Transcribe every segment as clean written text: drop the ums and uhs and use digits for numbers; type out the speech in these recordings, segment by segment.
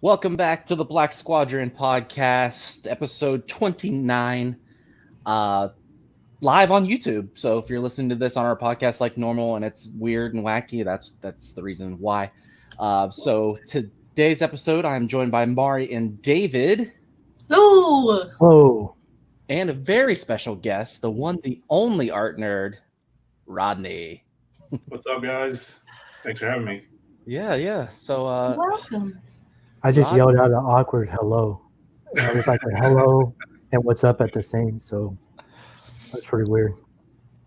Welcome back to the Black Squadron podcast, episode 29, live on YouTube. So if you're listening to this on our podcast like normal and it's weird and wacky, that's the reason why. So today's episode, I'm joined by Mari and David. Hello! Whoa. And a very special guest, the one, the only art nerd, Rodney. What's up, guys? Thanks for having me. Yeah. So, Welcome. I just yelled out an awkward hello. I was like a hello and what's up at the same, so that's pretty weird.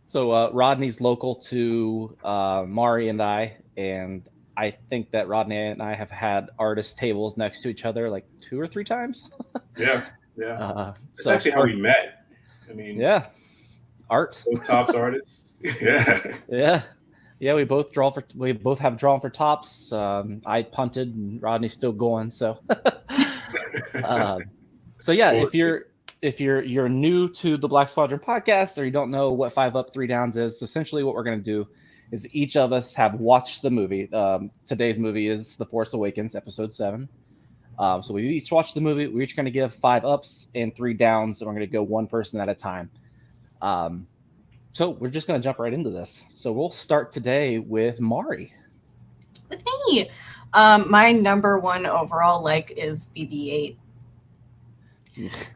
So Rodney's local to Mari and I think that Rodney and I have had artist tables next to each other like 2 or 3 times. Yeah. That's actually how we met. I mean, yeah, art. Both Tops artists. Yeah. We both have drawn for Tops. I punted, and Rodney's still going. So, if you're new to the Black Squadron podcast or you don't know what 5UP3DOWN is, essentially what we're going to do is each of us have watched the movie. Today's movie is The Force Awakens, Episode VII. So we each watched the movie. We're each going to give 5 ups and 3 downs, and we're going to go one person at a time. So we're just going to jump right into this. So we'll start today with Mari. With me. My number one overall is BB-8.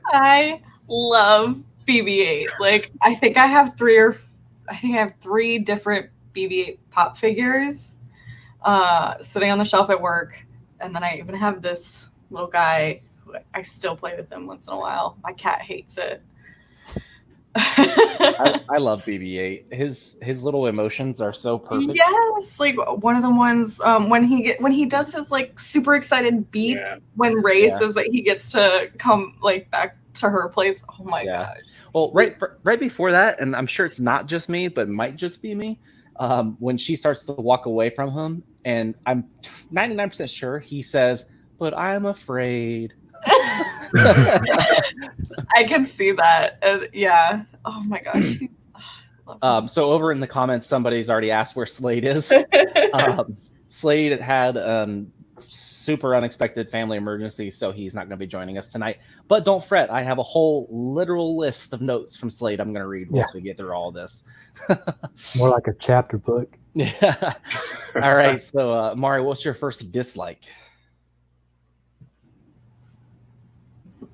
I love BB-8. I think I have 3 different BB-8 pop figures sitting on the shelf at work. And then I even have this little guy who I still play with him once in a while. My cat hates it. I love BB-8. His little emotions are so perfect. Yes, one of the ones when he does his super excited beep when Rey says that he gets to come back to her place. Oh my gosh. Well, right before that, and I'm sure it's not just me, but it might just be me. When she starts to walk away from him, and I'm 99% sure he says, "But I'm afraid." I can see that. Yeah. Oh my gosh. So over in the comments, somebody's already asked where Slade is. Slade had a super unexpected family emergency, so he's not going to be joining us tonight. But don't fret. I have a whole literal list of notes from Slade I'm going to read once we get through all this. More like a chapter book. Yeah. All right. So, Mari, what's your first dislike?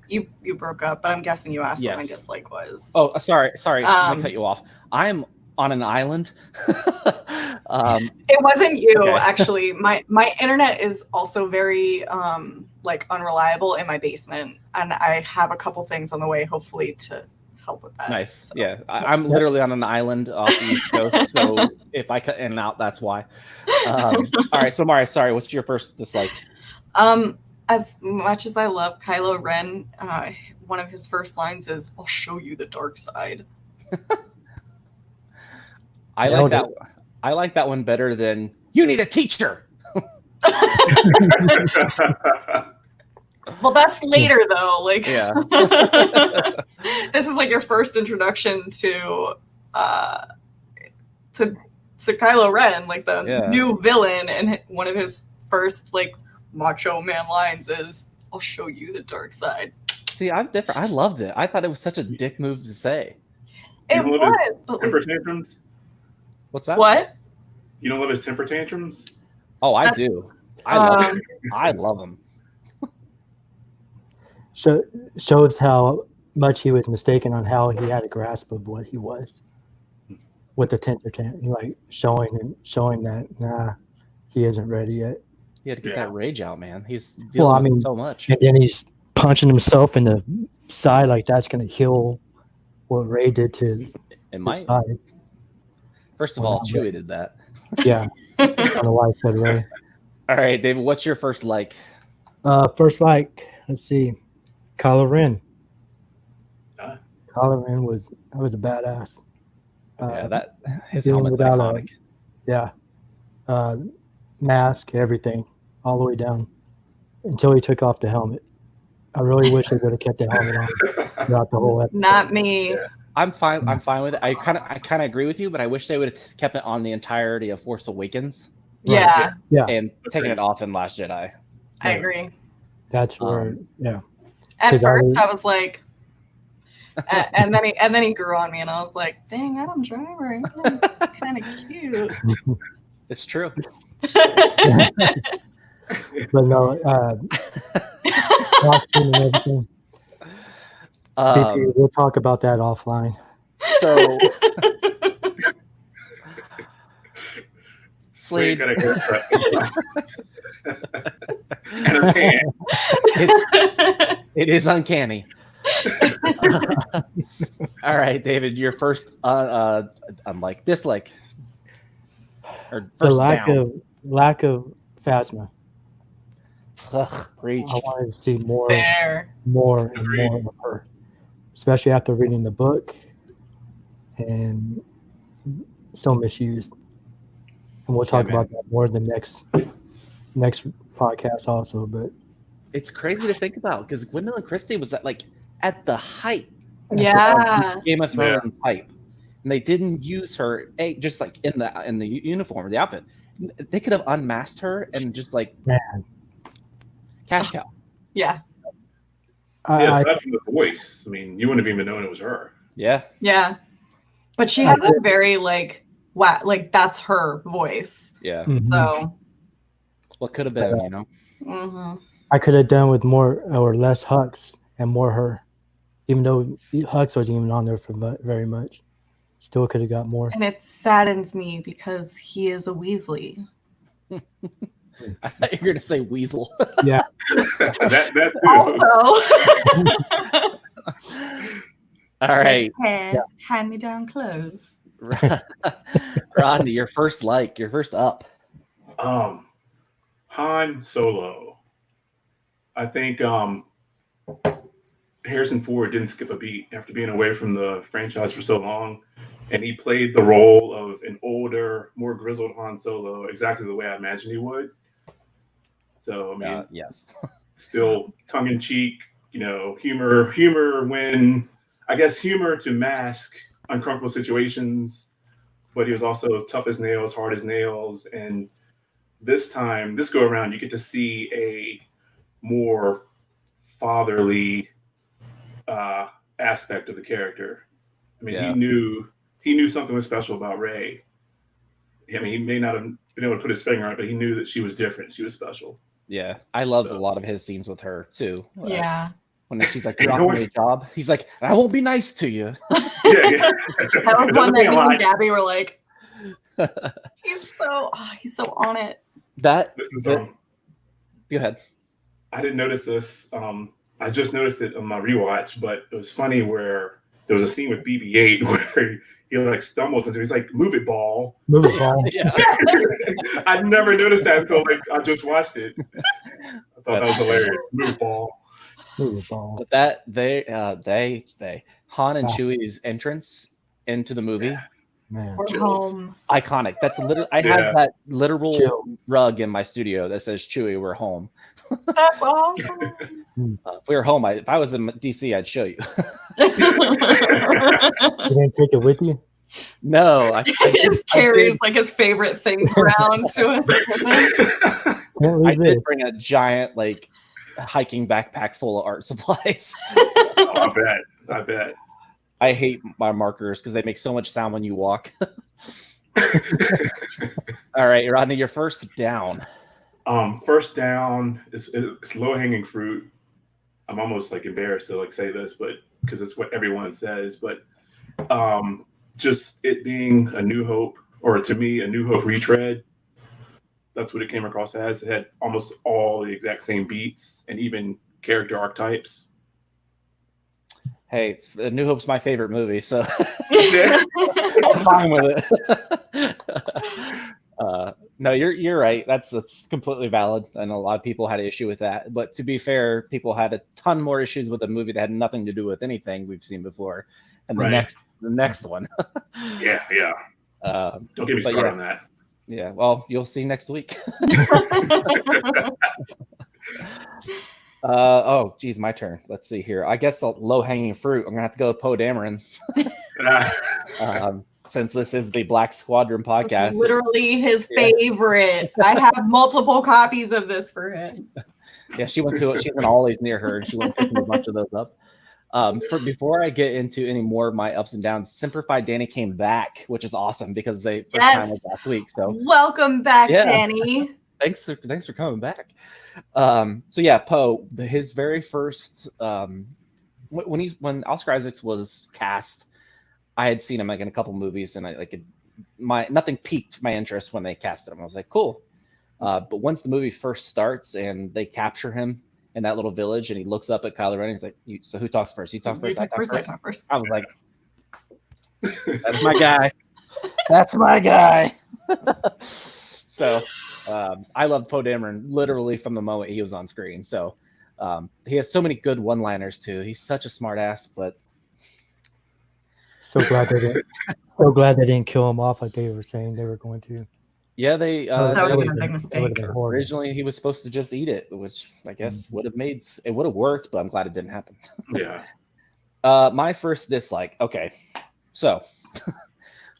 You broke up, but I'm guessing you asked Yes. what my dislike was. Oh, sorry. Let me cut you off. I'm on an island. It wasn't you, actually. My internet is also very unreliable in my basement, and I have a couple things on the way, hopefully, to help with that. Nice. So. Yeah, I'm literally on an island off the East Coast, so if I cut in and out, that's why. All right, so Mari, sorry, what's your first dislike? As much as I love Kylo Ren, one of his first lines is, "I'll show you the dark side." I like that one better than "You need a teacher." Well, that's later though. Yeah. This is your first introduction to Kylo Ren, the new villain, and one of his first macho man lines is, "I'll show you the dark side." See, I'm different. I loved it. I thought it was such a dick move to say. It was. Temper tantrums? What's that? What? You don't love his temper tantrums? Oh, I do. I love them. Shows how much he was mistaken on how he had a grasp of what he was with the temper tantrum, showing that he isn't ready yet. He had to get that rage out, man. He's dealing with so much. And then he's punching himself in the side that's going to heal what Rey did to his side. First of all, Chewie did that. Yeah. I don't know why I said Rey. All right, David, what's your first like? Let's see. Kylo Ren. Kylo Ren was a badass. His helmet's iconic. Mask, everything, all the way down until he took off the helmet. I really wish they would have kept the helmet on throughout the whole episode. Not me. Yeah. I'm fine with it. I kind of agree with you, but I wish they would have kept it on the entirety of Force Awakens. Yeah. Yeah. And taken it off in Last Jedi. I agree. That's where, yeah. At 'Cause first, I was like, and then he grew on me, and I was like, "Dang, Adam Driver, kind of cute." It's true. But no, costume and everything. BP, we'll talk about that offline. So, Slade, it is uncanny. All right, David, your first dislike or The first lack of Phasma. Ugh, preach. I wanted to see more Agreed. of her, especially after reading the book, and so misused. And we'll talk about that more in the next podcast also. But it's crazy to think about because Gwendolyn Christie was at the height of Game of Thrones hype, and they didn't use her just like in the uniform or the outfit. They could have unmasked her and just cash cow. Yeah. Aside from the voice, I mean, you wouldn't have even known it was her. Yeah. Yeah. But she has a very that's her voice. Yeah. Mhm. So What could have been, you know? mhm. I could have done with more or less Hux and more her, even though Hux wasn't even on there for very much. Still could have got more. And it saddens me because he is a Weasley. I thought you were going to say Weasel. Yeah. that too. Also, All right. Hand me down clothes. Rodney, your first up. Han Solo. I think Harrison Ford didn't skip a beat after being away from the franchise for so long, and he played the role of an older, more grizzled Han Solo exactly the way I imagined he would. So I mean, yes, still tongue in cheek, humor when humor to mask uncomfortable situations, but he was also tough as nails, hard as nails, and this go around, you get to see a more fatherly aspect of the character. I mean, he knew something was special about Rey. I mean, he may not have been able to put his finger on it, but he knew that she was different. She was special. Yeah, I loved a lot of his scenes with her too. Yeah. When she's like, "You're off my job," he's like, "I won't be nice to you." Yeah. That was one that me and Gabby were like, he's so on it. Go ahead. I didn't notice this. I just noticed it on my rewatch, but it was funny where there was a scene with BB-8 where he stumbles into. He's like, "Move it, ball." Move it, ball. Yeah. I never noticed that until I just watched it. I thought that was hilarious. Move it, ball. Move it, ball. But that they Han and Chewie's entrance into the movie. Man. We're home. Iconic. That's literally. I have that literal rug in my studio that says "Chewie, we're home." That's awesome. If we were home, if I was in DC, I'd show you. You didn't take it with you? No, he just carries his favorite things around to him. I did bring a giant hiking backpack full of art supplies. Oh, I bet. I hate my markers because they make so much sound when you walk. All right, Rodney, your first down. First down is low hanging fruit. I'm almost embarrassed to say this, but because it's what everyone says. But just it being a New Hope, or to me, a New Hope retread. That's what it came across as. It had almost all the exact same beats and even character archetypes. Hey, New Hope's my favorite movie, so I'm fine with it. No, you're right. That's completely valid, and a lot of people had an issue with that. But to be fair, people had a ton more issues with a movie that had nothing to do with anything we've seen before. And the next one. Yeah. Don't get me started on that. Yeah, well, you'll see next week. Oh, geez, my turn. Let's see here. I guess low-hanging fruit. I'm gonna have to go with Poe Dameron. Since this is the Black Squadron podcast. Literally his favorite. I have multiple copies of this for him. Yeah, she went to an Ollie's near her, and she went picking a bunch of those up. Before I get into any more of my ups and downs, Simplified Danny came back, which is awesome because they first time was last week. So welcome back, Danny. Thanks for coming back. So yeah, Poe, his very first when Oscar Isaacs was cast, I had seen him like in a couple movies, and nothing piqued my interest when they cast him. I was like, cool. But once the movie first starts and they capture him in that little village, and he looks up at Kylo Ren, he's like, so who talks first? You talk first. I talk first. I was like, that's my guy. That's my guy. So I love Poe Dameron literally from the moment he was on screen. So he has so many good one-liners too. He's such a smart ass, but so glad they didn't kill him off like they were saying they were going to. Yeah, that would have been a big mistake. Originally, he was supposed to just eat it, which I guess would have worked, but I'm glad it didn't happen. Yeah. My first dislike. Okay, so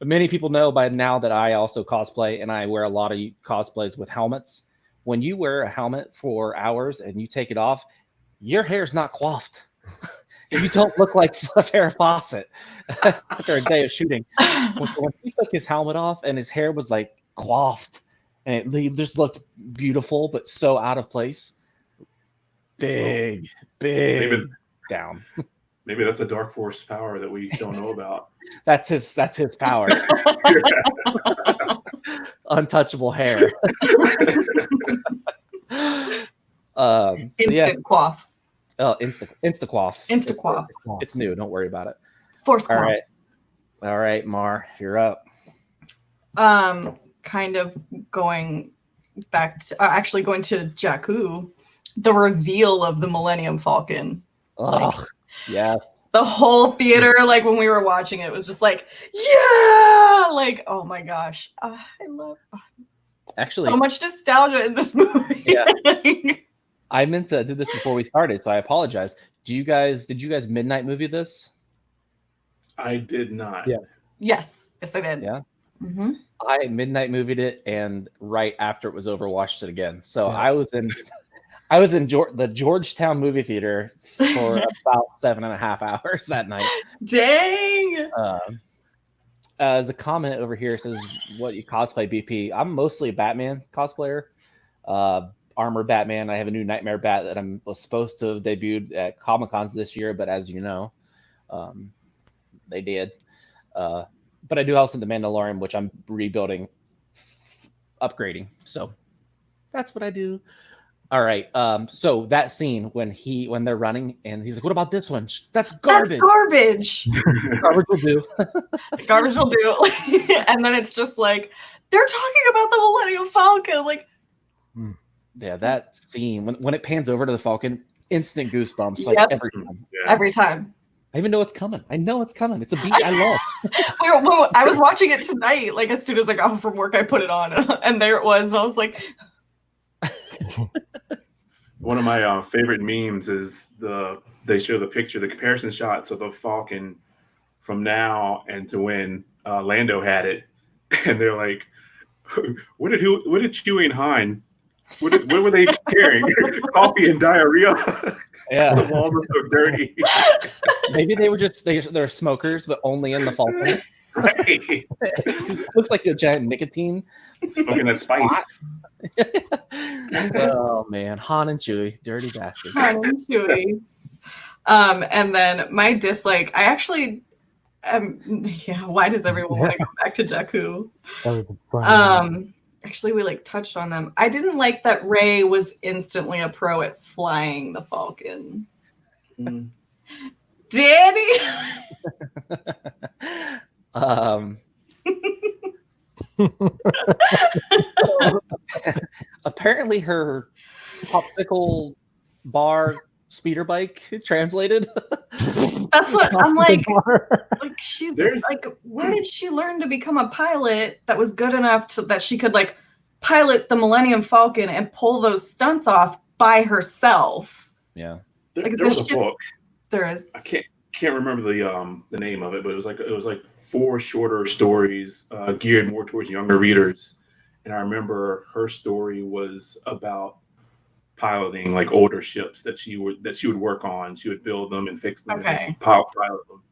many people know by now that I also cosplay, and I wear a lot of cosplays with helmets. When you wear a helmet for hours and you take it off, your hair's not coiffed. You don't look like Farrah Fawcett after a day of shooting. When he took his helmet off and his hair was like coiffed, and he just looked beautiful, but so out of place. Big down. Maybe that's a Dark Force power that we don't know about. That's his power. Untouchable hair. Instant quaff. Oh, insta quaff. Insta quaff. It's new. Don't worry about it. Force quaff. All right, Mar, you're up. Kind of going back to actually going to Jakku, the reveal of the Millennium Falcon. Oh, yes. The whole theater, like when we were watching it, was just like, yeah, like, oh my gosh, I love. Actually, so much nostalgia in this movie. Yeah. I meant to do this before we started, so I apologize. Did you guys midnight movie this? I did not. Yeah. Yes, I did. Yeah. Mm-hmm. I midnight movied it, and right after it was over, watched it again. So yeah. I was in the Georgetown movie theater for about 7.5 hours that night. Dang. As a comment over here, it says, what you cosplay, BP? I'm mostly a Batman cosplayer. Armor Batman. I have a new Nightmare Bat that was supposed to have debuted at Comic-Cons this year, but as you know, they did. But I do also the Mandalorian, which I'm rebuilding, upgrading. So that's what I do. All right. So that scene when they're running and he's like, "What about this one? That's garbage. That's garbage. Garbage will do. Garbage will do." And then it's just like they're talking about the Millennium Falcon. Like, yeah, that scene when it pans over to the Falcon, instant goosebumps. Like every time. Yeah. Every time. I even know it's coming. I know it's coming. It's a beat I love. I was watching it tonight. Like as soon as I got home from work, I put it on, and there it was. And I was like, one of my favorite memes is they show the picture, the comparison shots of the Falcon from now and to when Lando had it, and they're like, "What did Chewie and Han? What were they carrying? Coffee and diarrhea." Yeah, the walls are so dirty. Maybe they were they're smokers, but only in the Falcon. Right. It looks like a giant nicotine. Smoking that spice. Oh man, Han and Chewie, dirty bastards. Han and Chewie. And then my dislike, I actually, why does everyone want to go back to Jakku? That was fun. Actually, we touched on them. I didn't like that Rey was instantly a pro at flying the Falcon. Daddy. So, apparently her popsicle bar speeder bike translated. That's what I'm like. Like she's like, where did she learn to become a pilot that was good enough that she could pilot the Millennium Falcon and pull those stunts off by herself? Yeah, there was a book. There is. I can't remember the name of it, but it was like 4 shorter stories geared more towards younger readers. And I remember her story was about piloting like older ships that she would work on. She would build them and fix them Okay. and pilot them.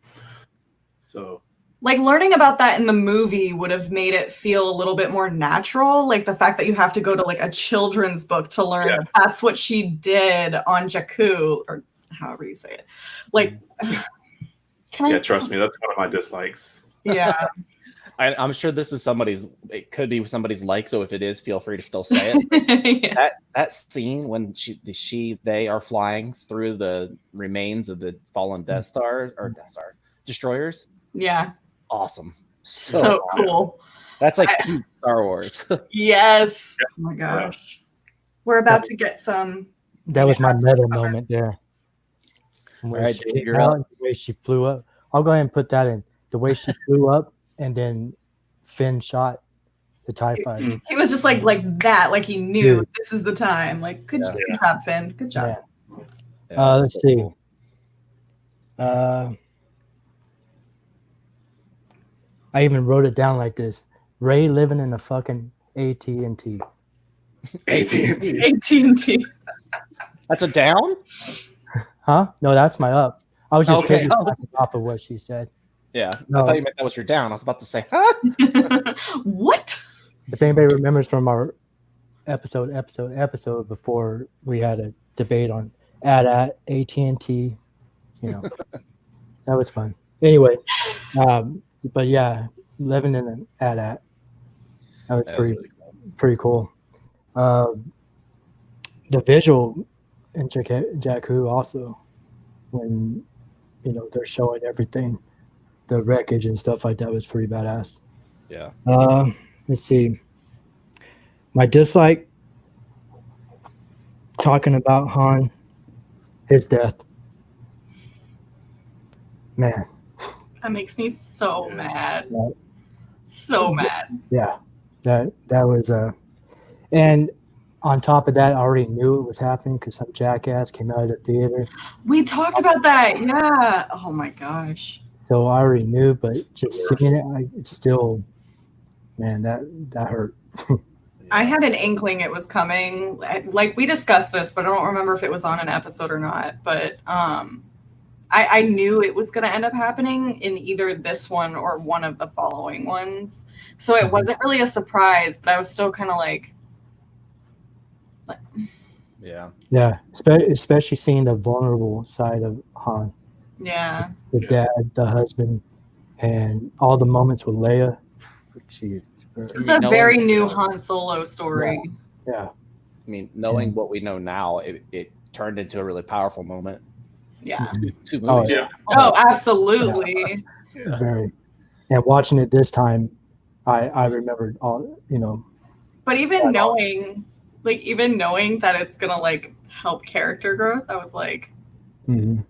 So Like learning about that in the movie would have made it feel a little bit more natural. Like the fact that you have to go to like a children's book to learn that that's what she did on Jakku, or however you say it. Like, trust me, that's one of my dislikes. Yeah. I'm sure this is it could be somebody's like, so if it is, feel free to still say it. Yeah. That scene when they are flying through the remains of the fallen Death Star destroyers. Yeah. Awesome. So cool. That's like peak Star Wars. Yes. Oh my gosh. We're about to get some. That was my metal moment there. All right, She Dave, you're came out, up. the way she flew up. I'll go ahead and put that in. The way she flew up and then Finn shot the TIE fighter. He was just like that, like he knew Dude. this is the time. Like, good job, Finn. Good job. Yeah. Let's see. Cool. I even wrote it down like this: Rey living in a fucking AT&T. AT&T. AT&T. That's a down? Huh? No, that's my up. I was just Okay. piggybacking off of what she said. Yeah. No. I thought you meant that was your down. I was about to say, huh? What? If anybody remembers from our episode before, we had a debate on at AT&T. You know, that was fun. Anyway, but yeah, living in an at that was pretty cool. The visual in Jakku also, when they're showing everything, the wreckage and stuff like that was pretty badass. Yeah. Let's see. My dislike, talking about Han, his death. Man. That makes me so mad. Yeah. So mad. Yeah. That was and on top of that, I already knew it was happening because some jackass came out of the theater. We talked about that. Yeah. Oh my gosh. So I already knew, but just seeing it, it's still, man, that hurt. I had an inkling it was coming. Like we discussed this, but I don't remember if it was on an episode or not. But I knew it was going to end up happening in either this one or one of the following ones. So it wasn't really a surprise, but I was still kind of like. Yeah. Yeah, especially seeing the vulnerable side of Han. Yeah. The dad, the husband, and all the moments with Leia. Jeez. It's a very new Han Solo story. Yeah. I mean, knowing what we know now, it turned into a really powerful moment. Yeah. Two Oh, movies. Yeah. Oh, absolutely. Very. And watching it this time, I remembered all, But even knowing that it's gonna like help character growth, I was like, mhm.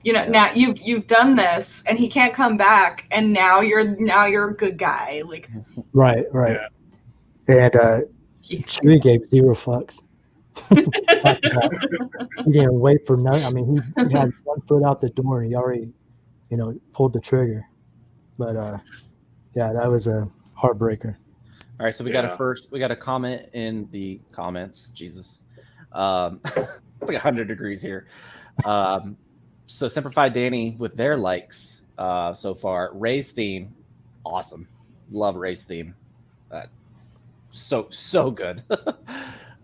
Now you've done this, and he can't come back, and now you're a good guy. Like, Right. And Chewie gave 0 fucks. He didn't wait for nothing. I mean, he had one foot out the door, and he already, pulled the trigger. But yeah, that was a heartbreaker. All right, so we got a comment in the comments. Jesus, it's like 100 degrees here. So Simplified Danny with their likes so far. Ray's theme, awesome. Love Ray's theme. So good.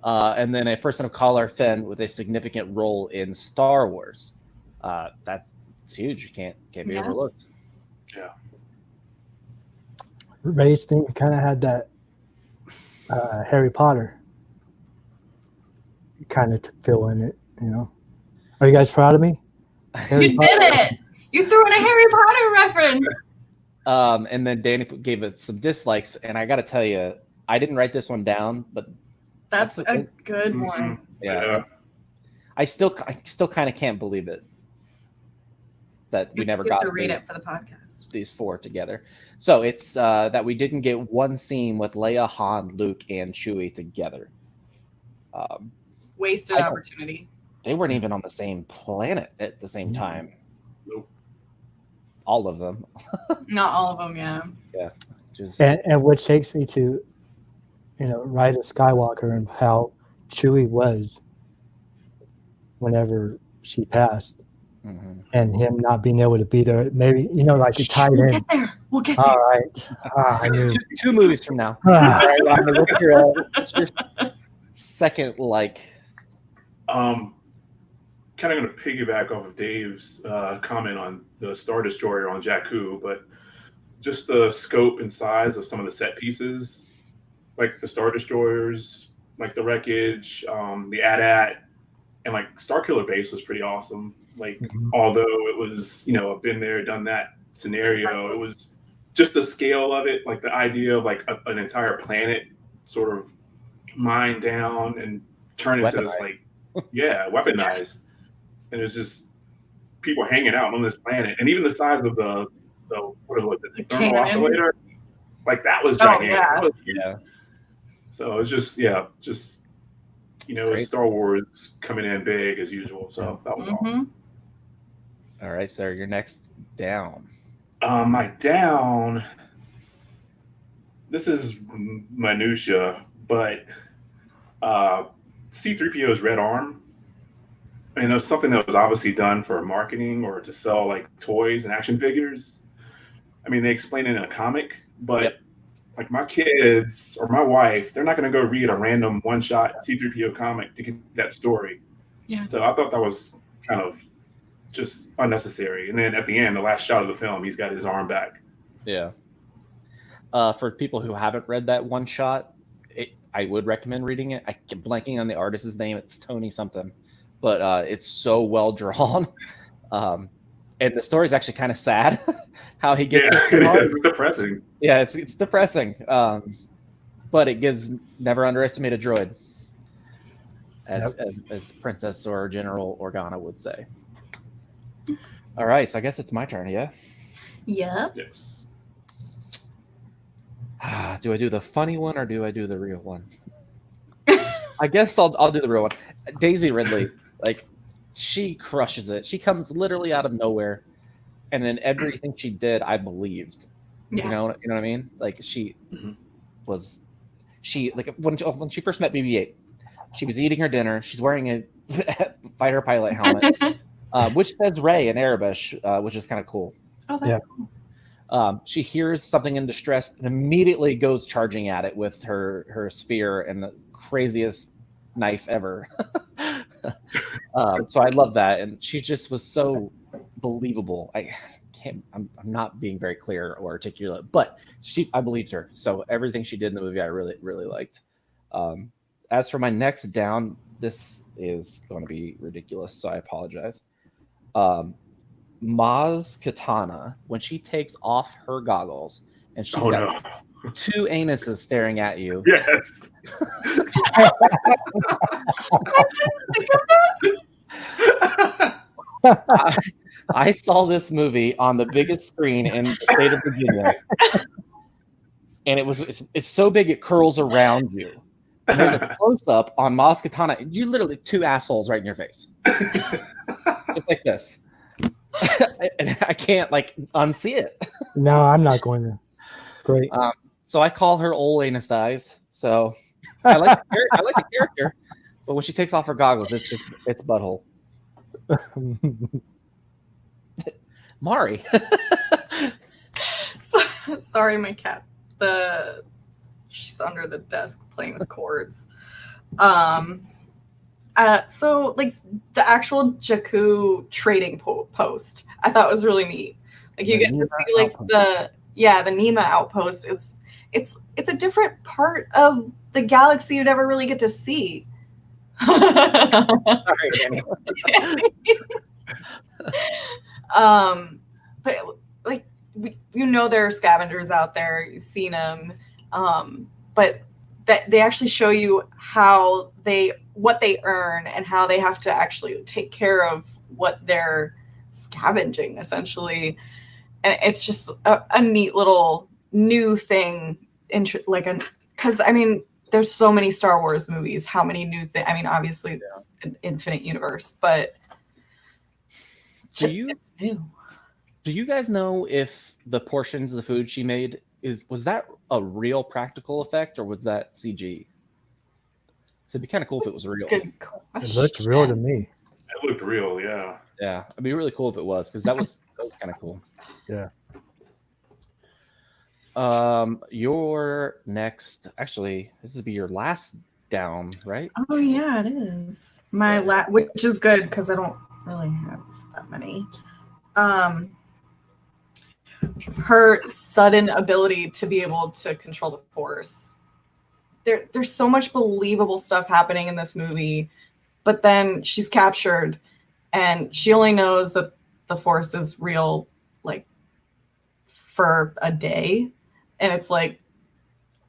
And then a person of color, Finn, with a significant role in Star Wars. That's huge. You can't be overlooked. Yeah. Ray's thing kind of had that Harry Potter kind of feel in it, Are you guys proud of me? you did it! You threw in a Harry Potter reference. And then Danny gave it some dislikes, and I got to tell you, I didn't write this one down, but that's a good one. Yeah. I still kind of can't believe it that we never got to read it for the podcast. These 4 together. So it's that we didn't get one scene with Leia, Han, Luke, and Chewie together. Wasted opportunity. They weren't even on the same planet at the same time. Nope. All of them. Not all of them, yeah. Yeah. Just And what takes me to, Rise of Skywalker and how Chewie was whenever she passed, Mhm. and him not being able to be there. Maybe like it tied We'll in. get there. We'll get there. All right. I knew. Two movies from now. Ah, All right, Rodney, what's your second Kind of going to piggyback off of Dave's comment on the Star Destroyer on Jakku, but just the scope and size of some of the set pieces, like the Star Destroyers, like the wreckage, the AT-AT, and like Starkiller Base was pretty awesome. Like, although it was, a been there, done that scenario, it was just the scale of it, like the idea of like an entire planet sort of mined down and turned into this weaponized. And it's just people hanging out on this planet, and even the size of the thermal oscillator, like that was gigantic. So it's just it's Star Wars coming in big as usual. So that was awesome. All right, sir, your next down. My down. This is minutia, but C-3PO's red arm. I mean, it was something that was obviously done for marketing or to sell like toys and action figures. I mean, they explain it in a comic, but like my kids or my wife, they're not going to go read a random one-shot C-3PO comic to get that story. Yeah. So I thought that was kind of just unnecessary. And then at the end, the last shot of the film, he's got his arm back. Yeah. For people who haven't read that one shot, I would recommend reading it. I'm blanking on the artist's name. It's Tony something. But it's so well drawn, and the story is actually kind of sad. How he gets it is. It's depressing. Yeah, it's depressing. But it gives never underestimate a droid, as Princess or General Organa would say. All right, so I guess it's my turn. Yeah. Yeah. Yes. Do I do the funny one or do I do the real one? I guess I'll do the real one. Daisy Ridley. Like, she crushes it. She comes literally out of nowhere, and then everything she did, I believed. Yeah. You know what I mean? Like when she first met BB-8, she was eating her dinner. She's wearing a fighter pilot helmet, which says Rey in Arabic, which is kind of cool. Oh, that's cool. She hears something in distress and immediately goes charging at it with her spear and the craziest knife ever. So I love that, and she just was so believable. I'm not being very clear or articulate, but I believed her. So everything she did in the movie, I really, really liked. As for my next down, this is going to be ridiculous, so I apologize. Maz Katana, when she takes off her goggles and she's got two anuses staring at you. Yes. I saw this movie on the biggest screen in the state of Virginia, and it's so big it curls around you. And there's a close up on Maz Katana, and you literally two assholes right in your face, just like this. And I can't unsee it. No, I'm not going to. Great. So I call her old anus eyes. So I like the character, but when she takes off her goggles, it's butthole. Mari. Sorry, my cat. She's under the desk playing with cords. So the actual Jakku trading post, I thought was really neat. Like you get to see the Nema outpost. It's a different part of the galaxy you never really get to see. Sorry, Danny. But there are scavengers out there. You've seen them, but that they actually show you what they earn and how they have to actually take care of what they're scavenging, essentially. And it's just a neat little new thing. Because there's so many Star Wars movies. How many new things? Obviously it's an infinite universe, but it's new. Do you guys know if the portions of the food she made was that a real practical effect or was that CG? So it'd be kind of cool if it was real. Good question. It looks real to me. looked real. Yeah. Yeah, it'd be really cool if it was, because that was kind of cool. Yeah. Your next, actually, this would be your last down, right? Oh yeah, it is my which is good because I don't really have that many. Her sudden ability to be able to control the Force. There's so much believable stuff happening in this movie, but then she's captured, and she only knows that the Force is real, like, for a day, and it's like,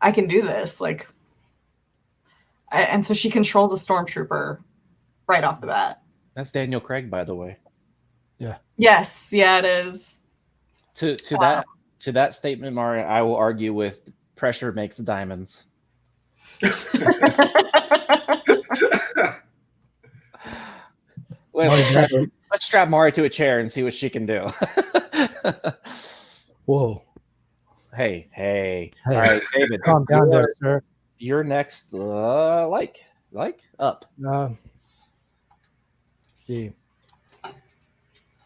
I can do this, like. And so she controls a stormtrooper right off the bat. That's Daniel Craig, by the way. Yeah. Yes, yeah, it is. To that statement, Mari, I will argue with pressure makes diamonds. Let's strap Mari to a chair and see what she can do. Whoa. Hey. All right, David. Calm down there, sir. You're next. Up. Let's see.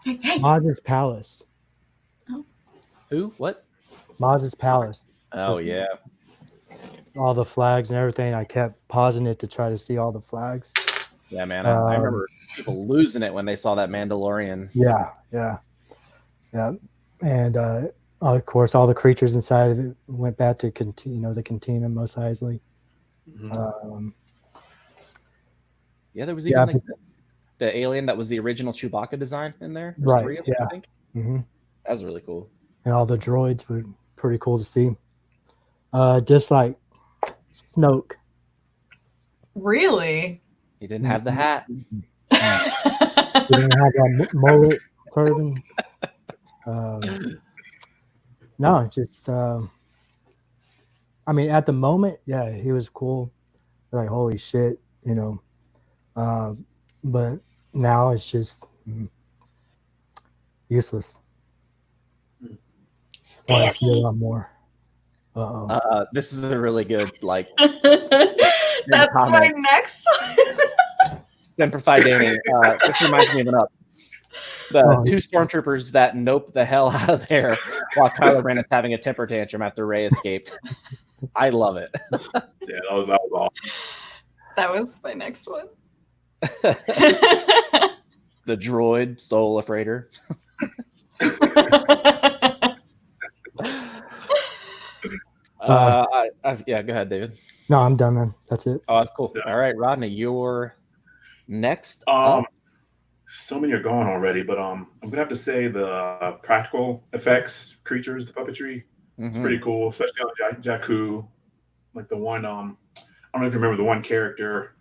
Hey. Maz's Palace. Who? What? Maz's Palace. Oh yeah. All the flags and everything. I kept pausing it to try to see all the flags. Yeah, man. I remember people losing it when they saw that Mandalorian. Yeah. And of course, all the creatures inside of it went back to the cantina, Mos Eisley. Yeah, there was even like the alien that was the original Chewbacca design in there. There's 3 of them, I think. Mm-hmm. That was really cool. And all the droids were pretty cool to see. Dislike Snoke. Really? He didn't have the hat. He didn't have that mullet turban. No, just I mean, at the moment, yeah, he was cool. Like, holy shit, but now it's just useless. Want to see a lot more. This is a really good That's my next one. Simplify Danny. This reminds me of an up. The 2 stormtroopers that nope the hell out of there while Kylo Ren is having a temper tantrum after Rey escaped. I love it. Yeah, that was awesome. That was my next one. The droid stole a freighter. Yeah, go ahead, David. No, I'm done, man. That's it. Oh, that's cool. All right, Rodney, you're next. So many are gone already, but I'm gonna have to say the practical effects, creatures, the puppetry. It's pretty cool, especially on Jakku. Like the one, I don't know if you remember the one character.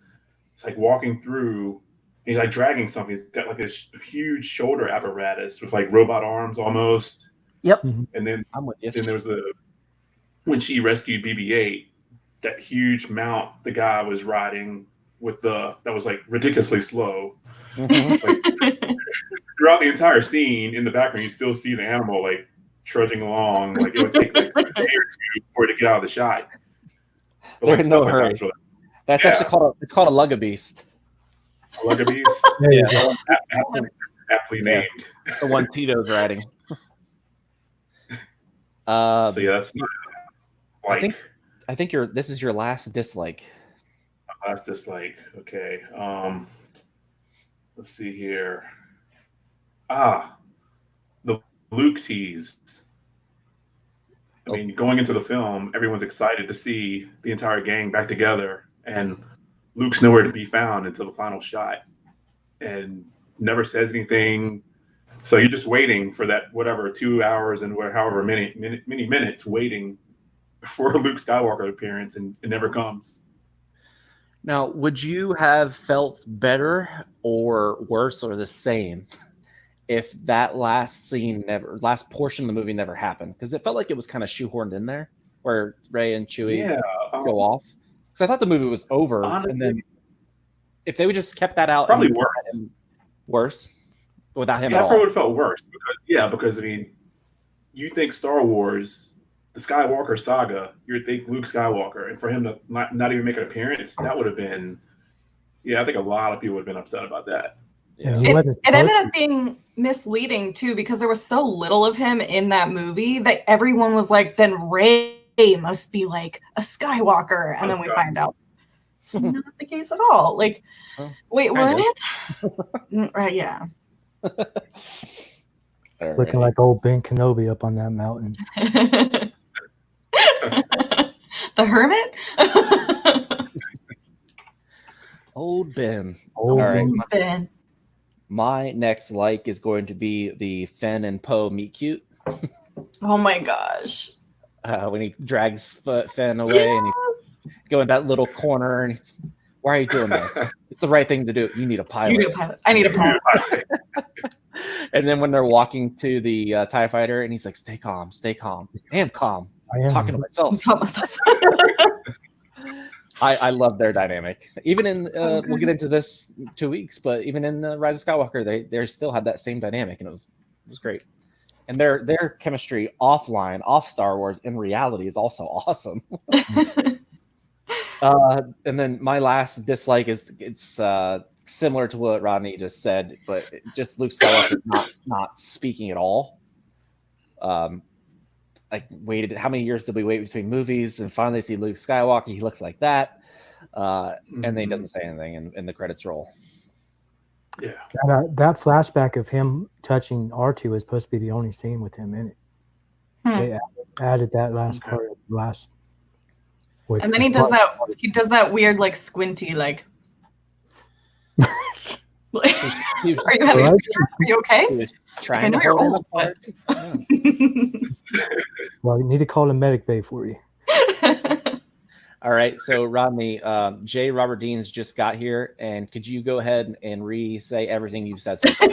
It's like walking through. He's like dragging something. He's got like this huge shoulder apparatus with like robot arms almost. Yep. And then I'm with you. Then there was when she rescued BB-8, that huge mount the guy was riding with that was like ridiculously slow. Like, throughout the entire scene, in the background, you still see the animal like trudging along. Like it would take like a day or 2 for it to get out of the shot. But, There's no hurry. That's actually called a lugabeast. A lugabeast? Yeah. Aptly named. The one Tito's riding. So yeah, that's my I think this is your last dislike. Last dislike. Okay. Let's see here. The Luke tease. I mean, going into the film, everyone's excited to see the entire gang back together, and Luke's nowhere to be found until the final shot, and never says anything. So you're just waiting for that 2 hours and however many minutes waiting for a Luke Skywalker appearance, and it never comes. Now, would you have felt better or worse or the same if that last portion of the movie never happened? Because it felt like it was kind of shoehorned in there, where Rey and Chewie go off. Because I thought the movie was over, honestly, and then if they would just kept that out, probably worse without him at all. I probably would have felt worse because I mean, you think Star Wars, the Skywalker saga, you think Luke Skywalker, and for him to not even make an appearance, that would have been, I think a lot of people would have been upset about that. And he wasn't It ended supposed up being misleading too, because there was so little of him in that movie that everyone was like, then Rey must be like a Skywalker. And then we find out it's not the case at all. Like, wait, what? Right, yeah. looking like old Ben Kenobi up on that mountain. The hermit? Old Ben. Old All right. Ben. My next like is going to be the Finn and Poe meet cute. Oh my gosh. When he drags Finn away and he go in that little corner and he's, why are you doing that? It's the right thing to do. You need a pilot. You need a pilot. I need a pilot. And then when they're walking to the TIE fighter and he's like, stay calm, stay calm. I am calm. I'm talking to myself. I love their dynamic. Even in we'll get into this in 2 weeks, but even in Rise of Skywalker, they still had that same dynamic, and it was great. And their chemistry offline, off Star Wars, in reality, is also awesome. And then my last dislike is it's similar to what Rodney just said, but just Luke Skywalker not speaking at all. I waited. How many years did we wait between movies? And finally see Luke Skywalker. He looks like that, and then he doesn't say anything, and the credits roll. Yeah, that flashback of him touching R2 is supposed to be the only scene with him in it. They added that last part of the last. And then he does that. He does that weird, like squinty, like. Are you okay? He was trying to hold him apart. Yeah. Well, you need to call a medic bay for you. All right, so Rodney, J. Robert Deans just got here, and could you go ahead and re-say everything you've said so far?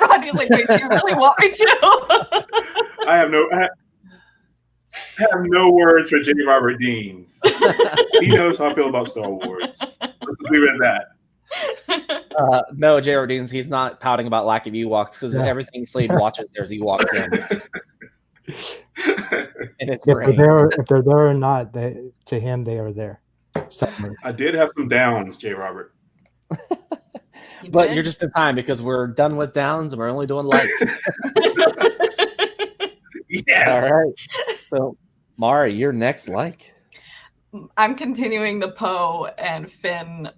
Rodney's like, wait, do you really want me to? I have no words for J. Robert Deans. He knows how I feel about Star Wars. Let's leave it at that. No, J.R. Deans, he's not pouting about lack of Ewoks because everything Slade watches, there's Ewoks in. And it's great. If they're there or not, to him, they are there. Somewhere. I did have some downs, J. Robert. But you're just in time because we're done with downs and we're only doing likes. Yes. All right. So, Mari, your next like. I'm continuing the Poe and Finn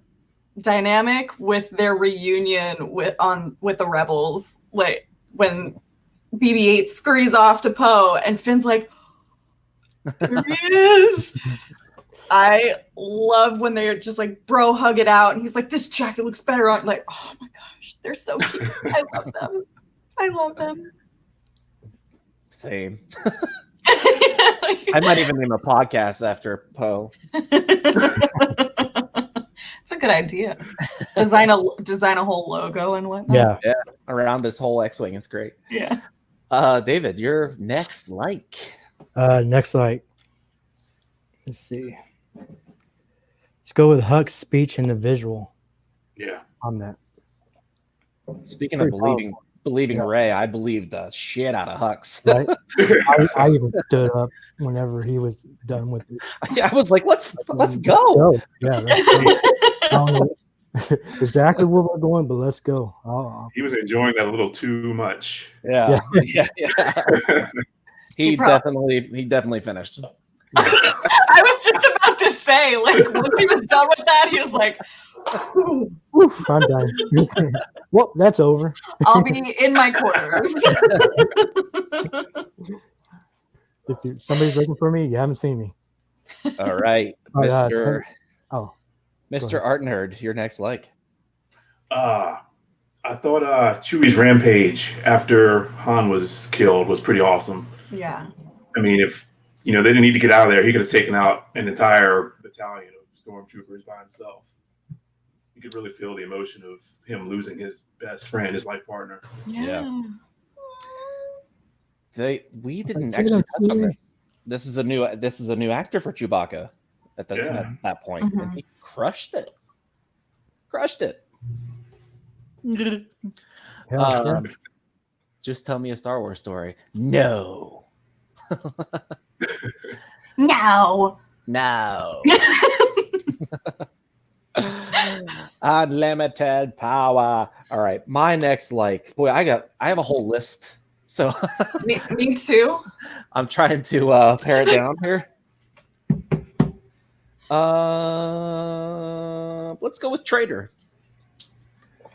dynamic with their reunion with the Rebels. Like when BB-8 scurries off to Poe and Finn's like, there he is. I love when they're just like bro hug it out and he's like, this jacket looks better on. Like, oh my gosh, they're so cute. I love them. Same. I might even name a podcast after Poe. It's a good idea. Design a whole logo and whatnot. Yeah, around this whole X-wing. It's great. Yeah. David, your next like. Next like. Let's see. Let's go with Huck's speech and the visual. Yeah. On that. Speaking of believing Rey, I believed the shit out of Hux. Right? I even stood up whenever he was done with it. I was like, let's go. Yeah, let's go. I don't know exactly where we're going, but let's go. He was enjoying that a little too much. Yeah. He definitely finished. I was just about to say, like, once he was done with that, he was like, Oof, I'm done. Well, that's over. I'll be in my quarters. If somebody's looking for me, you haven't seen me. All right, Mr. Mr. Art Nerd, your next like. I thought Chewie's rampage after Han was killed was pretty awesome. Yeah. I mean, if they didn't need to get out of there, he could have taken out an entire battalion of stormtroopers by himself. You could really feel the emotion of him losing his best friend, his life partner. Yeah. We didn't actually touch on this. This is a new actor for Chewbacca at that point, Mm-hmm. and he crushed it. Just tell me a Star Wars story. No. No. Unlimited power. All right, my next I have a whole list, so Me too. I'm trying to pare it down here. Let's go with Traitor.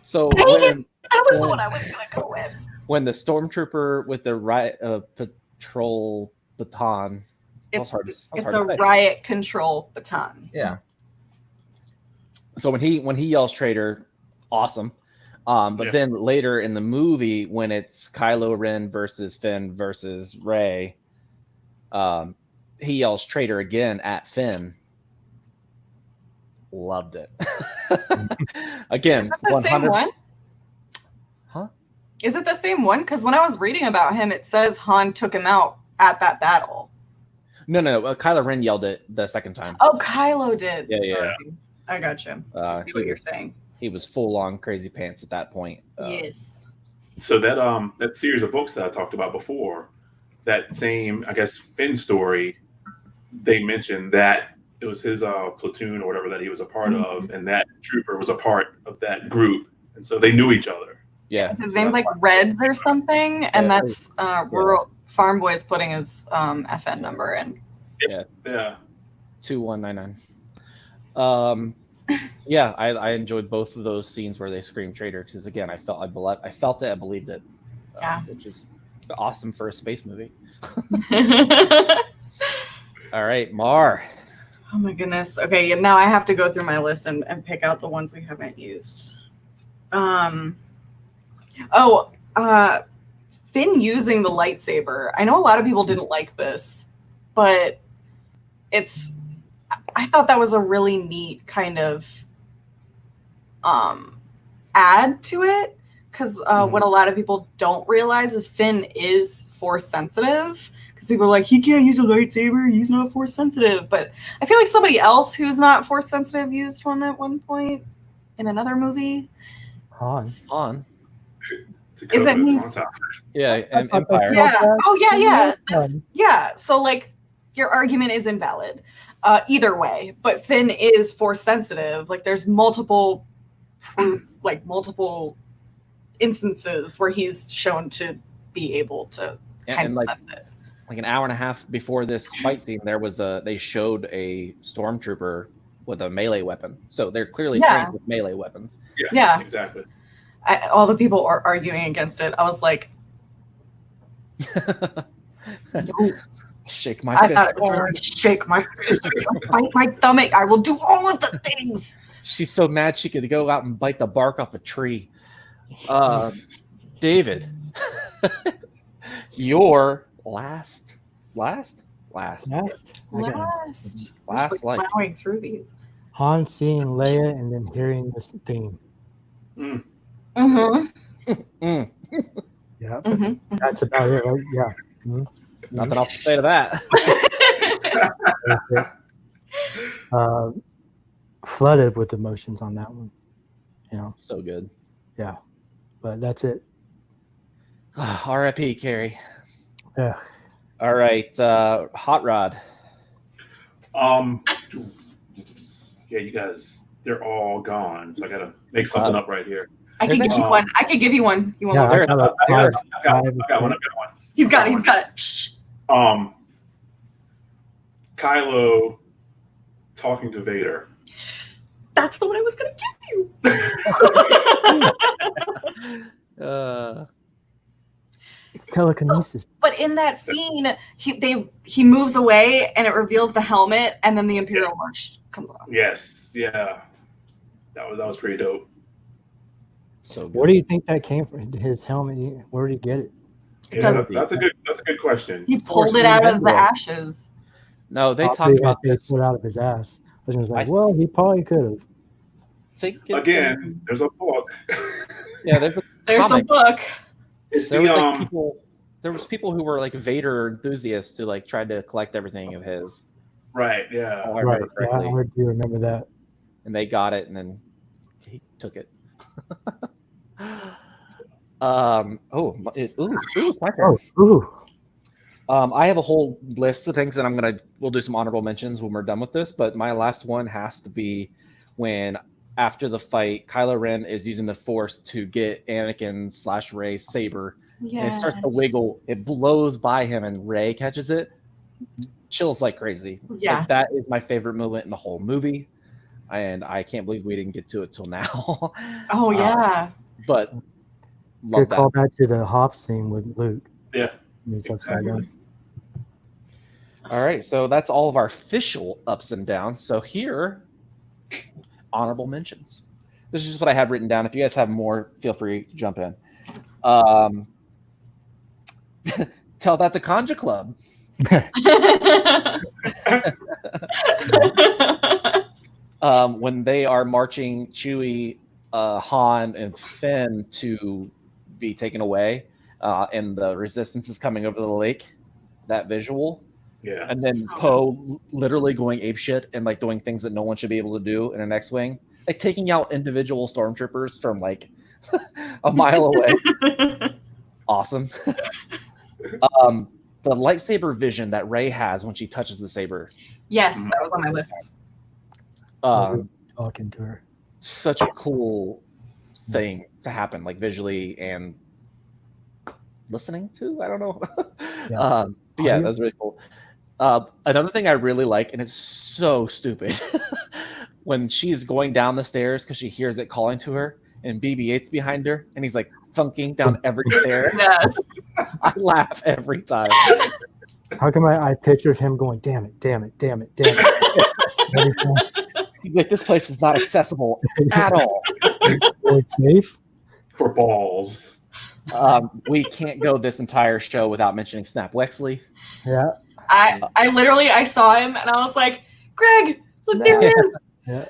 So when That was the one I was gonna go with. when the stormtrooper with the riot patrol baton, It's hard to a say. riot control baton. Yeah. So when he yells traitor, awesome. But then later in the movie, when it's Kylo Ren versus Finn versus Rey, he yells traitor again at Finn. Loved it. Again, Is it the same one? Huh? Is it the same one? Because when I was reading about him, it says Han took him out at that battle. No. Kylo Ren yelled it the second time. Oh, Kylo did. Yeah. Sorry. I got you. I see what you're saying. He was full on crazy pants at that point. Yes. So that series of books that I talked about before, that same, I guess, Finn story, they mentioned that it was his platoon or whatever that he was a part of, and that trooper was a part of that group, and so they knew each other. Yeah. His name's like Reds or something, and that's Rural Farm Boy's putting his FN number in. Yeah. 2199. Yeah, I enjoyed both of those scenes where they scream traitor because again, I felt it, I believed it. Which is awesome for a space movie. All right, Mar. Oh my goodness. Okay, now I have to go through my list and pick out the ones we haven't used. Finn using the lightsaber. I know a lot of people didn't like this, but I thought that was a really neat kind of add to it, because what a lot of people don't realize is Finn is force sensitive, because people are like, he can't use a lightsaber, he's not force sensitive. But I feel like somebody else who's not force sensitive used one at one point in another movie. Han. Is it me? Yeah, Empire. Yeah. Oh yeah. Yeah. So like, your argument is invalid. Either way, but Finn is force sensitive. Like, there's multiple proof, like multiple instances where he's shown to be able to kind of sense it. Like an hour and a half before this fight scene, they showed a stormtrooper with a melee weapon, so they're clearly trained with melee weapons. Yeah, exactly. All the people are arguing against it. I was like, no. Shake my fist. I thought it was really shake my fist. Bite my stomach. I will do all of the things. She's so mad she could go out and bite the bark off a tree. David, your last. Plowing through these. Han seeing Leia and then hearing this theme. Mm-hmm. Yeah, that's about it. Right? Yeah. Mm-hmm. Nothing else to say to that. Flooded with emotions on that one. You know, so good. Yeah, but that's it. R.I.P. Carrie. Yeah. All right, Hot Rod. Yeah, you guys, they're all gone, so I gotta make something up right here. I can give you one. I can give you one. You want one? I got one. He's got it. Shh. Kylo talking to Vader. That's the one I was gonna give you. It's telekinesis. But in that scene, he moves away and it reveals the helmet, and then the Imperial March comes on. Yes, yeah, that was pretty dope. So good. Where do you think that came from? His helmet? Where did he get it? That's a good question. He pulled it out of the ashes. No, they talked about this. Pulled out of his ass. I was like, well, he probably could have. Again, there's a book. Yeah, there's a book. There was people who were like Vader enthusiasts who like tried to collect everything of his. Right. Yeah. I remember correctly. I do remember that. And they got it, and then he took it. My turn. I have a whole list of things that we'll do some honorable mentions when we're done with this, but my last one has to be when after the fight, Kylo Ren is using the Force to get Anakin / Rey's saber, and it starts to wiggle. It blows by him, and Rey catches it. Chills like crazy. Yeah. Like, that is my favorite moment in the whole movie, and I can't believe we didn't get to it till now. Oh yeah. But love Good that. call back to the Hoth scene with Luke. Yeah. He's upside down. All right, so that's all of our official ups and downs. So here, honorable mentions. This is just what I have written down. If you guys have more, feel free to jump in. Tell that to Conja Club. When they are marching Chewie, Han, and Finn to be taken away, and the Resistance is coming over the lake, that visual. Yeah. And then Poe literally going apeshit and like doing things that no one should be able to do in an X-Wing, like taking out individual stormtroopers from like a mile away. Awesome. The lightsaber vision that Rey has when she touches the saber. Yes, that was on my list. Talking to her. Such a cool thing to happen, like visually and listening to. I don't know. Yeah. But yeah, that was really cool. Another thing I really like, and it's so stupid, when she's going down the stairs because she hears it calling to her, and BB-8's behind her, and he's like thunking down every stair. Yes. I laugh every time. How come I pictured him going, damn it, damn it, damn it, damn it. He's like, this place is not accessible at all. It's safe. For balls. We can't go this entire show without mentioning Snap Wexley. Yeah. I literally saw him and I was like, Greg, look, there he is. Yeah.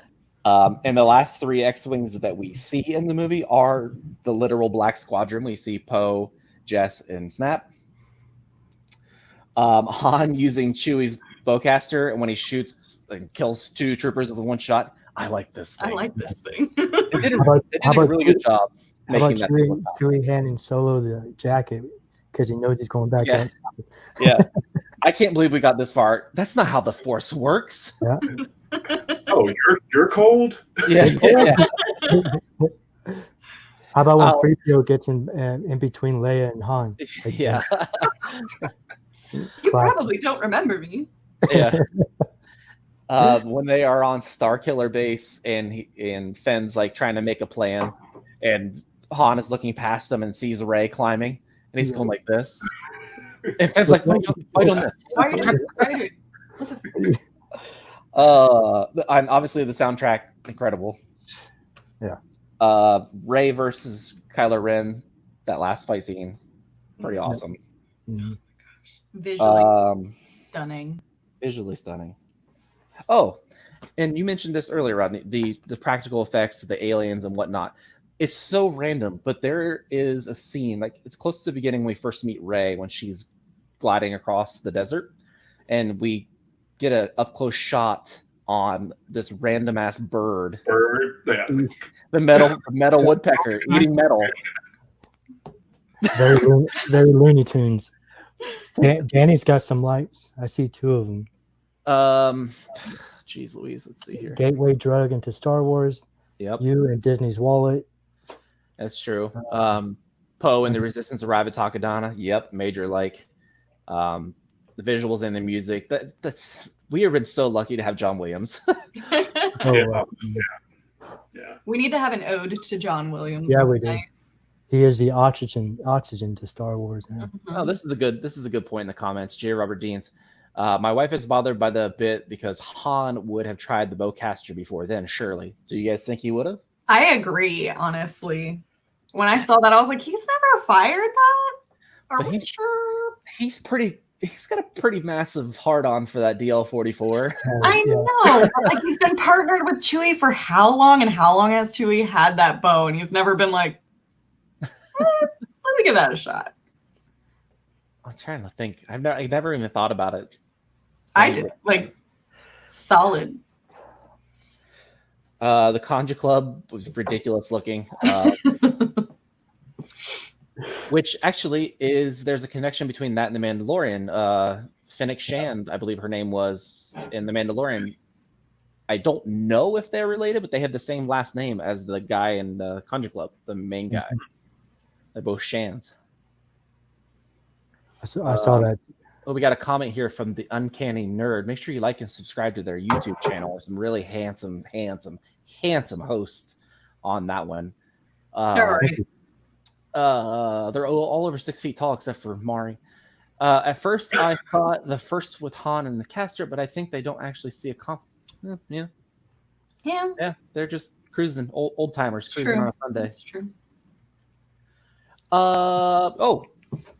And the last 3 X-Wings that we see in the movie are the literal Black Squadron. We see Poe, Jess, and Snap. Han using Chewie's bowcaster, and when he shoots and kills 2 troopers with one shot. I like this thing. I like this thing. They did How a really good job How about making that thing look Chewie handing Solo the jacket because he knows he's going back Yeah. out? Yeah. I can't believe we got this far. That's not how the Force works. Yeah. Oh, you're cold? Yeah. How about when 3PO gets in between Leia and Han? Like, Yeah. You probably don't remember me. Yeah. When they are on Starkiller base and Finn's like trying to make a plan, and Han is looking past them and sees Rey climbing, and he's going like this. And Finn's like, why don't this? Why are you doing What's this? And obviously the soundtrack, incredible. Yeah. Rey versus Kylo Ren, that last fight scene, pretty awesome. Mhm. Visually stunning. Visually stunning. Oh, and you mentioned this earlier, Rodney, the practical effects, the aliens and whatnot. It's so random, but there is a scene, like it's close to the beginning when we first meet Rey when she's gliding across the desert, and we get a up close shot on this random ass bird, Yeah. the metal woodpecker eating metal. Very Looney Tunes. Danny's got some lights. I see 2 of them. Geez Louise, let's see here. Gateway drug into Star Wars. Yep, You and Disney's wallet. that's true. Poe and the Resistance arrive at Takadana. Yep, major like. The visuals and the music. That's we have been so lucky to have John Williams. Oh, Yeah. Yeah. We need to have an ode to John Williams. Yeah, we do. tonight. He is the oxygen to Star Wars now. Oh, this is a good point in the comments. J. Robert Deans. My wife is bothered by the bit because Han would have tried the bowcaster before then, surely. Do you guys think he would have? I agree, honestly. When I saw that, I was like, he's never fired that? Are But we he's- sure? He's got a pretty massive hard-on for that DL-44. I Yeah. know. But like he's been partnered with Chewie for how long? And how long has Chewie had that bow? And he's never been like, let me give that a shot. I'm trying to think. I never even thought about it. I did like solid. The Conja Club was ridiculous looking. Which actually there's a connection between that and The Mandalorian. Fennec Shand, I believe her name was, in The Mandalorian, I don't know if they're related, but they have the same last name as the guy in the Country Club, the main guy. They're both Shans. I saw that. Oh, we got a comment here from the Uncanny Nerd. Make sure you like and subscribe to their YouTube channel. There's some really handsome hosts on that one. They're all over 6 feet tall except for Mari. At first, I thought the first with Han and the caster, but I think they don't actually see a conflict. Yeah, they're just cruising, old timers cruising on a Sunday. That's true.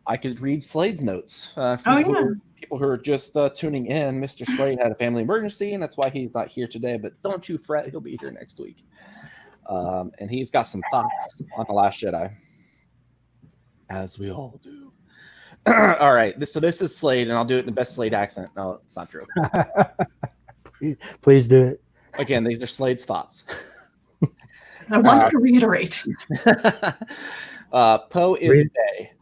I could read Slade's notes. People who are just tuning in, Mr. Slade had a family emergency, and that's why he's not here today. But don't you fret, he'll be here next week. And he's got some thoughts on The Last Jedi, as we all do. All right, this is Slade, and I'll do it in the best Slade accent. No, it's not true. Please do it. Again, these are Slade's thoughts. I want to reiterate. Poe is Bay.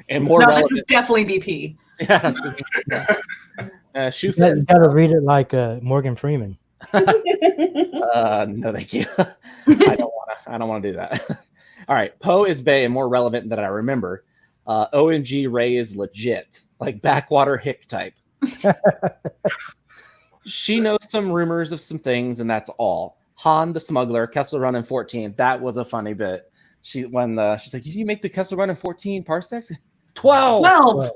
And more relevant. This is definitely BP. Yeah. You got to read it like Morgan Freeman. No, thank you. I don't want to do that. All right, Poe is Bay and more relevant than I remember. OMG, Rey is legit, like backwater hick type. She knows some rumors of some things, and that's all. Han the smuggler, Kessel Run in 14. That was a funny bit. She's like, "Did you make the Kessel Run in 14 parsecs?" 12.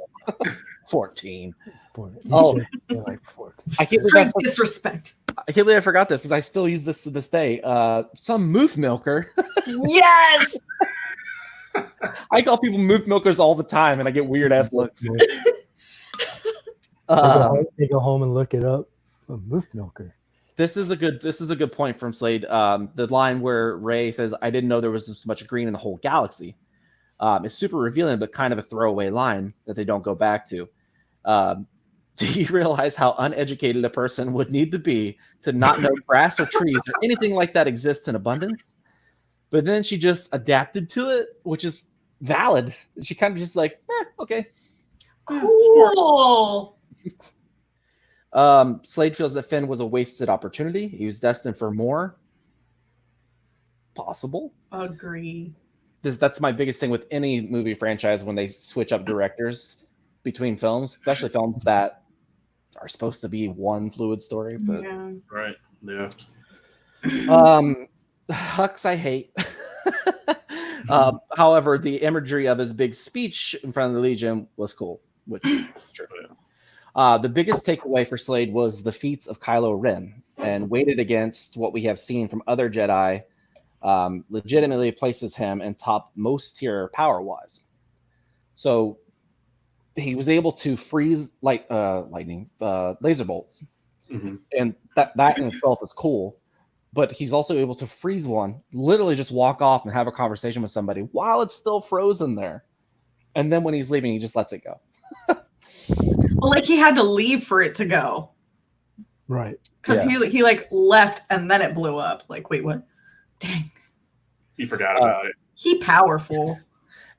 14. Oh, like 14. I can't Straight disrespect. I can't believe I forgot this, because I still use this to this day. Some moof milker. Yes. I call people moof milkers all the time, and I get weird ass looks. They go home and look it up. A moof milker. This is a good point from Slade. The line where Rey says, "I didn't know there was so much green in the whole galaxy," is super revealing, but kind of a throwaway line that they don't go back to. Do you realize how uneducated a person would need to be to not know grass or trees or anything like that exists in abundance? But then she just adapted to it, which is valid. She kind of just like, okay. Cool. Slade feels that Finn was a wasted opportunity. He was destined for more. Possible. Agree. That's my biggest thing with any movie franchise when they switch up directors between films, especially films that are supposed to be one fluid story. But right, yeah. Hux, I hate. However, the imagery of his big speech in front of the Legion was cool, which is true. The biggest takeaway for Slade was the feats of Kylo Ren, and weighted against what we have seen from other Jedi, legitimately places him in top most tier power-wise. So he was able to freeze lightning, laser bolts, and that in itself is cool. But he's also able to freeze one, literally just walk off and have a conversation with somebody while it's still frozen there. And then when he's leaving, he just lets it go. Well, like he had to leave for it to go. Right. Because he like left and then it blew up. Like, wait, what? Dang. He forgot about it. He powerful.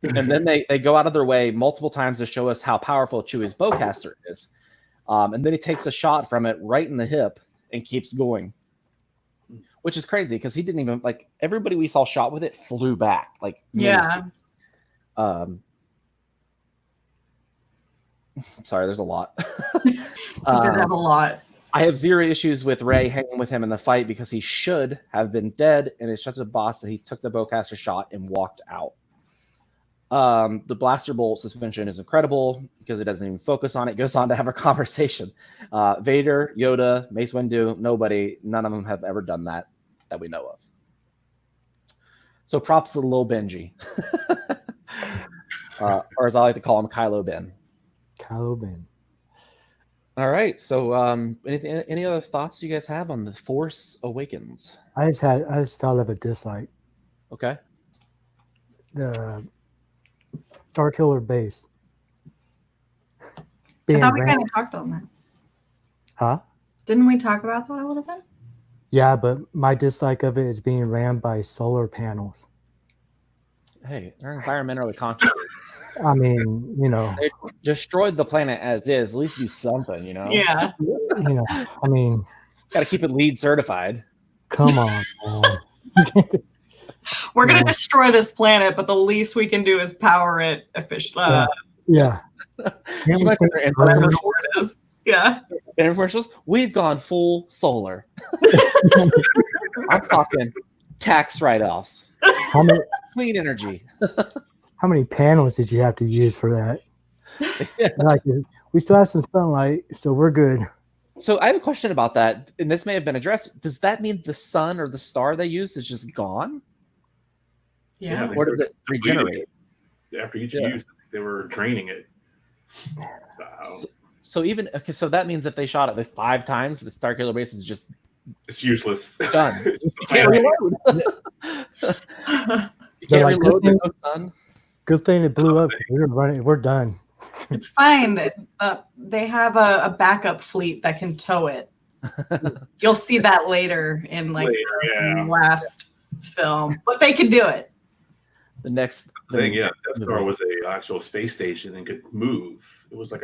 And then they go out of their way multiple times to show us how powerful Chewie's bowcaster is. And then he takes a shot from it right in the hip and keeps going. Which is crazy because he didn't even like everybody we saw shot with it flew back. Like sorry, there's a lot. He did have a lot. I have zero issues with Rey hanging with him in the fight because he should have been dead, and it's just a boss that he took the bowcaster shot and walked out. The blaster bolt suspension is incredible because it doesn't even focus on it. It goes on to have a conversation. Vader, Yoda, Mace Windu, none of them have ever done that we know of. So props to the little Benji. Or as I like to call him, Kylo Ben. Kylo Ben. All right. So any other thoughts you guys have on The Force Awakens? I just thought of a dislike. Okay. The Starkiller base. I thought we kind of talked on that. Huh? Didn't we talk about that a little bit? Yeah, but my dislike of it is being ran by solar panels. Hey, they're environmentally conscious. I mean, They destroyed the planet as is. At least do something, Yeah. I mean, Got to keep it LEED certified. come on, man. We're going to Yeah. destroy this planet, but the least we can do is power it efficiently. Yeah. You might hear in infomercials. Yeah. In infomercials, we've gone full solar. I'm talking tax write-offs, How many clean energy. how many panels did you have to use for that? Like, we still have some sunlight, so we're good. So I have a question about that, and this may have been addressed. Does that mean the sun or the star they use is just gone, Yeah. they or does were it regenerate? After each Yeah. use, they were draining it. So even so that means if they shot it like 5 times, the Starkiller base is just It's useless. done. It's You just can't a reload. You They're can't like, reload. good There's no sun. Good thing it blew up. We're done. It's fine. They have a backup fleet that can tow it. You'll see that later in Later, the last film, but they can do it. The next thing, Death Star was a actual space station and could move. It was like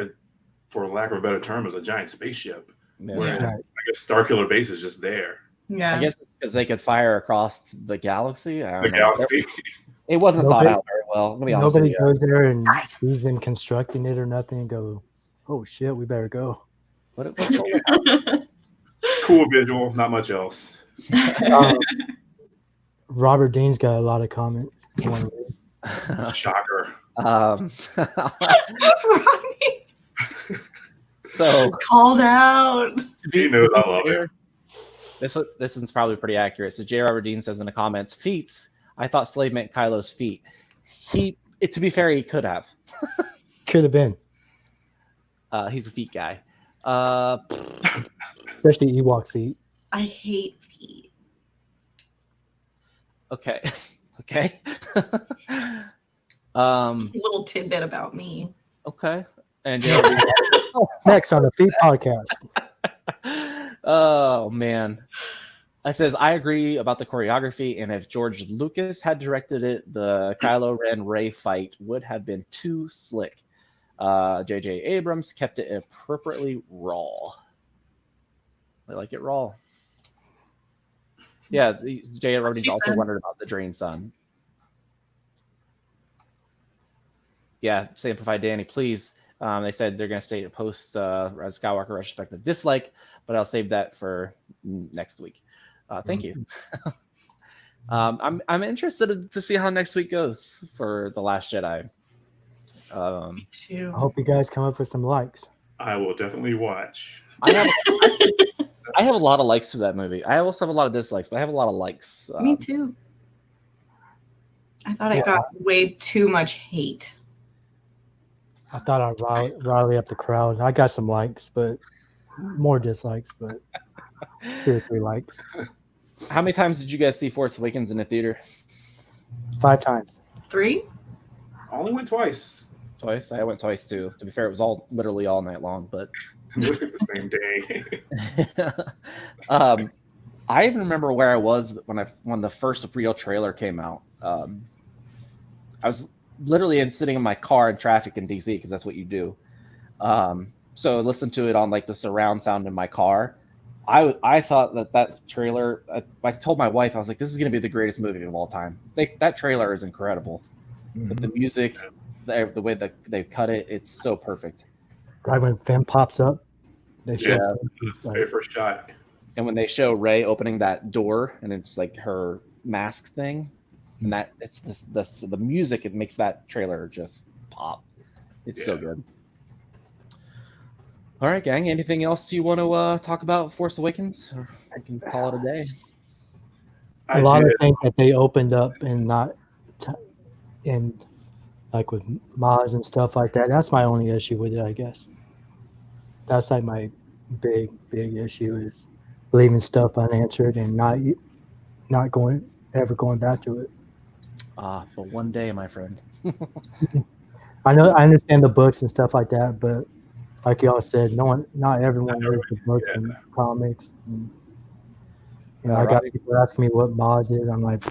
for lack of a better term, it was a giant spaceship. Whereas Right. I guess Starkiller Base is just there. Yeah. I guess it's because they could fire across the galaxy. I The don't know. galaxy. It wasn't thought Nobody- out very well. Let me be honest with Nobody you. goes there and sees them constructing it or nothing and go, oh shit, we better go. What it was solar. Cool visual, not much else. Robert Dean's got a lot of comments. You wanna read? Shocker. Rodney So called out. to be He knows I love fair, this is probably pretty accurate. So J. Robert Dean says in the comments, feats. I thought slave meant Kylo's feet. To be fair, he could have. Could have been. He's a feet guy. Especially Ewok feet. I hate feet. Okay. Okay. Little tidbit about me. Okay. And J. Robert Dean- Next on the Feet Podcast. Oh man. I says I agree about the choreography, and if George Lucas had directed it, the Kylo Ren Rey fight would have been too slick. J.J. Abrams kept it appropriately raw. I like it raw. Yeah, J. So Robert she also said- wondered about the drain sun. Yeah, Samplify Danny, please. They said they're going to say post Rise of Skywalker retrospective dislike, but I'll save that for next week. Thank you. I'm interested to see how next week goes for The Last Jedi. Me too. I hope you guys come up with some likes. I will definitely watch. I have a lot of likes for that movie. I also have a lot of dislikes, but I have a lot of likes. Me too. I thought it got way too much hate. I thought I'd rally up the crowd. I got some likes, but more dislikes, but 2 or 3 likes. How many times did you guys see Force Awakens in the theater? 5 times. 3? I only went twice. Twice. I went twice too. To be fair, it was literally all night long, but The same day. I even remember where I was when the first real trailer came out. I was literally sitting in my car in traffic in DC because that's what you do. So I listened to it on like the surround sound in my car. I thought that trailer. I told my wife, I was like, "This is going to be the greatest movie of all time." That trailer is incredible. With the music, the way that they cut it, it's so perfect. Right when Finn pops up, they show Yeah. Very first shot. And when they show Rey opening that door, and it's like her mask thing, and that it's the music, it makes that trailer just pop. It's so good. All right, gang. Anything else you want to talk about Force Awakens? Or I can call it a day. a lot of things that they opened up and not in like with Maz and stuff like that. That's my only issue with it, I guess. That's like my big issue is leaving stuff unanswered and not going back to it. But one day, my friend. I understand the books and stuff like that, but like y'all said, not everyone reads the books and comics. And, I got people asking me what Maz is. I'm like,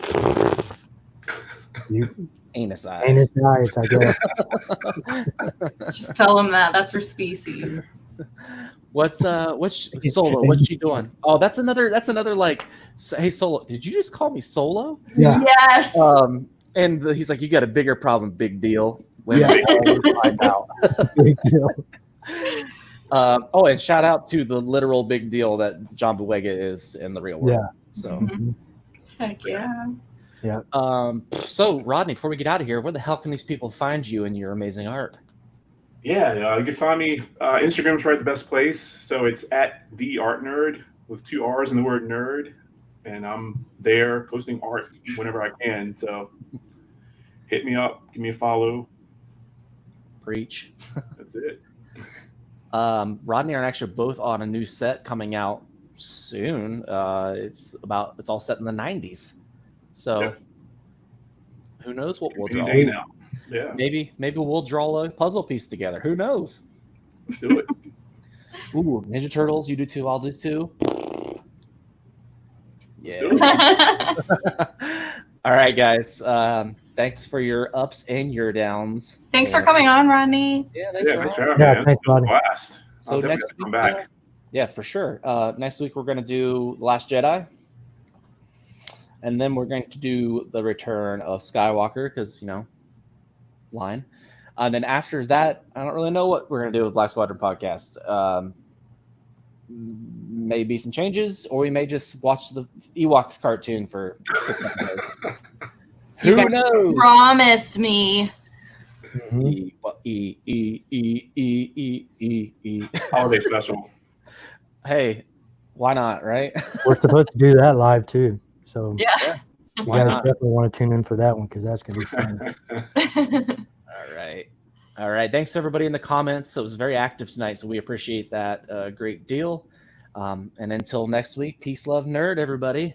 Anus eyes. Anus eyes, I guess. Just tell them that. That's her species. What's Solo? What's she doing? Oh, that's another like, hey Solo, did you just call me Solo? Yeah. Yes. And he's like, you got a bigger problem, big deal. Women always find out. Big deal. Oh, and shout out to the literal big deal that John Boyega is in the real world. Yeah. So, Heck yeah. Yeah. So Rodney, before we get out of here, where the hell can these people find you and your amazing art? Yeah, you can find me. Instagram's right the best place. So it's at the Art Nerd with 2 R's in the word nerd, and I'm there posting art whenever I can. So hit me up, give me a follow. Preach. That's it. Rodney and I are actually both on a new set coming out soon. It's all set in the 90s. So Yep. Who knows what we'll Any draw? day now. Yeah, Maybe we'll draw a puzzle piece together. Who knows? let's do it. Ooh, Ninja Turtles, you do too, I'll do too. Let's Yeah. do it. All right, guys. Thanks for your ups and your downs. Thanks for coming on, Rodney. Yeah, thanks Yeah, for thanks having for me. having me. Yeah, thanks, It was a Rodney. blast. So I'll definitely next have to come week, back. yeah, for sure. Next week we're going to do The Last Jedi. And then we're going to do the return of Skywalker because, line. And then after that, I don't really know what we're going to do with Black Squadron podcast. Maybe some changes, or we may just watch the Ewoks cartoon for 6 episodes. Who knows? Promise me. Mhm. Holiday special. Hey, why not, right? We're supposed to do that live too. So Yeah. you Why guys not? definitely want to tune in for that one because that's going to be fun. All right. Thanks to everybody in the comments. It was very active tonight, so we appreciate that a great deal. And until next week, peace, love, nerd, everybody.